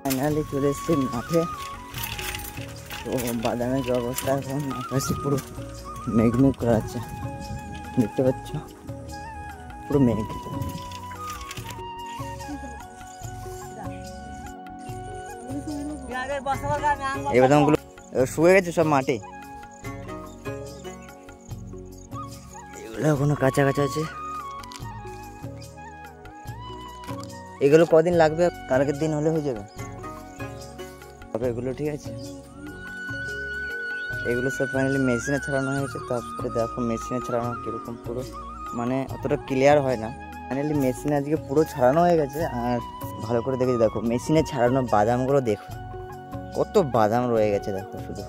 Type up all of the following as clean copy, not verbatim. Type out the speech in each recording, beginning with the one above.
Finally চলে এসেছি মাঠে। তো বাদামের যে অবস্থা, এখন আকাশে পুরো মেঘমেঘ করা আছে, দেখতে পাচ্ছ পুরো মেঘ। এই বাদামগুলো শুয়ে গেছে সব মাঠে, এগুলো এখনো কাঁচা কাঁচা আছে। এগুলো কদিন লাগবে, কালকের দিন হলে হয়ে যাবে এগুলো, ঠিক আছে। এগুলো সব ফাইনালি মেশিনে ছাড়ানো হয়েছে। তারপরে দেখো মেশিনে ছাড়ানো কীরকম, পুরো মানে অতটা ক্লিয়ার হয় না। ফাইনালি মেশিনে আজকে পুরো ছাড়ানো হয়ে গেছে। আর ভালো করে দেখেছি, দেখো মেশিনে ছাড়ানো বাদামগুলো দেখো কত বাদাম রয়ে গেছে, দেখো শুধু।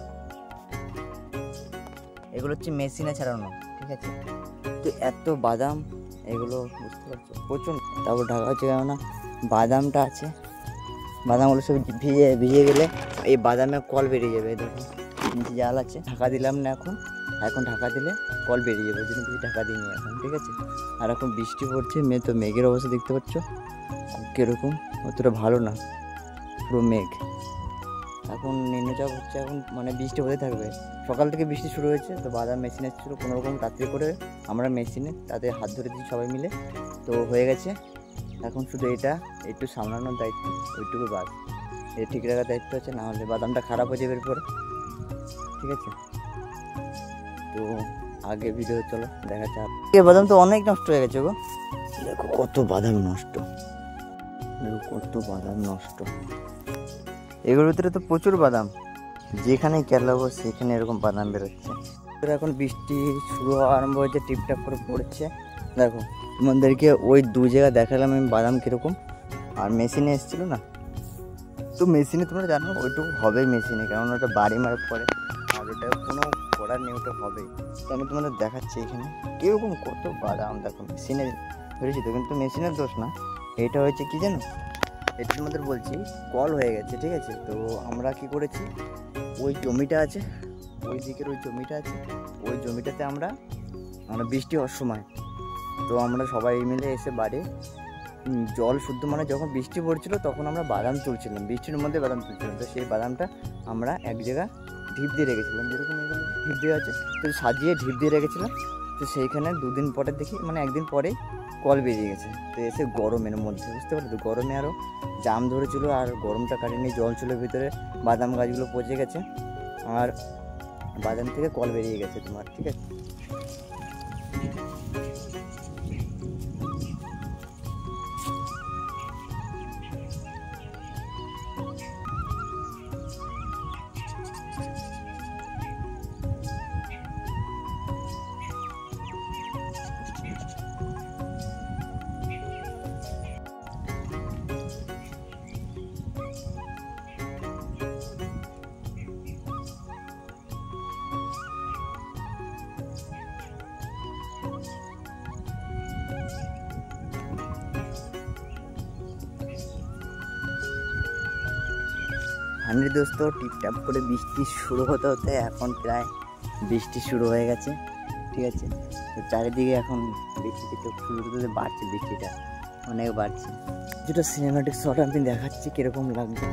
এগুলো হচ্ছে মেশিনে ছাড়ানো, ঠিক আছে। তো এত বাদাম, এগুলো বুঝতে পারছো প্রচুর। তারপর ঢাকা হচ্ছে কেননা বাদামটা আছে, বাদামগুলো সব ভিজে গেলে এই বাদামে কল বেরিয়ে যাবে। দেখো নিচে জাল আছে, ঢাকা দিলাম না এখন ঢাকা দিলে কল বেরিয়ে যাবে, ওই জন্য কিছু ঢাকা দিইনি এখন, ঠিক আছে। আর এখন বৃষ্টি পড়ছে, তো মেঘের অবস্থা দেখতে পাচ্ছ কীরকম, অতটা ভালো না, পুরো মেঘ। এখন নিম্নচাপ হচ্ছে, এখন মানে বৃষ্টি হতে থাকবে। সকাল থেকে বৃষ্টি শুরু হয়েছে। তো বাদাম মেশিনে ছিল, কোনোরকম তাড়াতাড়ি করে আমরা মেশিনে তাদের হাত ধরে দিই সবাই মিলে, তো হয়ে গেছে। এখন শুধু এটা একটু সামলানোর দায়িত্ব, ওইটুকু বাদ, এটা ঠিক রাখার দায়িত্ব আছে, না হলে বাদামটা খারাপ হয়ে যাবে এরপরে, ঠিক আছে। তো আগে ভিডিও চলো দেখা যাক। বাদাম তো অনেক নষ্ট হয়ে গেছে গো, দেখো কত বাদাম নষ্ট, দেখো কত বাদাম নষ্ট। এগুলোর ভিতরে তো প্রচুর বাদাম, যেখানে কেলাবো সেখানে এরকম বাদাম বেরোচ্ছে। এখন বৃষ্টি শুরু হওয়া আরম্ভ হয়েছে, টিপটাপ করে পড়ছে। দেখো তোমাদেরকে ওই দু জায়গা দেখালাম আমি বাদাম কীরকম। আর মেশিনে এসেছিলো না, তো মেশিনে তোমরা জানো ওইটুকু হবে মেশিনে, কারণ ওটা বাড়ি মারার পরে, আর ওটা কোনো করার নেই, ওটা হবেই। তো আমি তোমাদের দেখাচ্ছি এখানে কীরকম কত বাদাম, দেখো মেশিনে ধরেছি তো, কিন্তু মেশিনের দোষ না, এটা হয়েছে কি জানো, এটার মধ্যে বলছি কল হয়ে গেছে, ঠিক আছে। তো আমরা কি করেছি, ওই জমিটা আছে, ওই দিকের ওই জমিটা আছে, ওই জমিটাতে আমরা বৃষ্টি হওয়ার সময়, তো আমরা সবাই মিলে এসে বাড়ি জল শুদ্ধ, মানে যখন বৃষ্টি পড়ছিল তখন আমরা বাদাম তুলছিলাম, বৃষ্টির মধ্যে বাদাম তুলছিলাম। তো সেই বাদামটা আমরা এক জায়গায় ঢিপ দিয়ে রেখেছিলাম, যেরকম এগুলো ঢিপ দেওয়া আছে, তো সাজিয়ে ঢিপ দিয়ে রেখেছিলাম। তো সেইখানে দুদিন পরে দেখি, মানে একদিন পরে কল বেরিয়ে গেছে। তো এসে গরমের মধ্যে, বুঝতে পারছো তো, গরমে আরও জাম ধরেছিল, আর গরমটা কাটেনি, জল ছিল ভিতরে, বাদাম গাছগুলো পচে গেছে, আর বাদাম থেকে কল বেরিয়ে গেছে তোমার, ঠিক আছে। হান্ড্রেড দোস্ত, টিপটাপ করে বৃষ্টি শুরু হতে এখন প্রায় বৃষ্টি শুরু হয়ে গেছে, ঠিক আছে। তো চারিদিকে এখন বৃষ্টি তো শুরু হতে বাড়ছে, বৃষ্টিটা অনেক বাড়ছে। যেটা সিনেমাটিক শট আমি দেখাচ্ছি কীরকম লাগবে।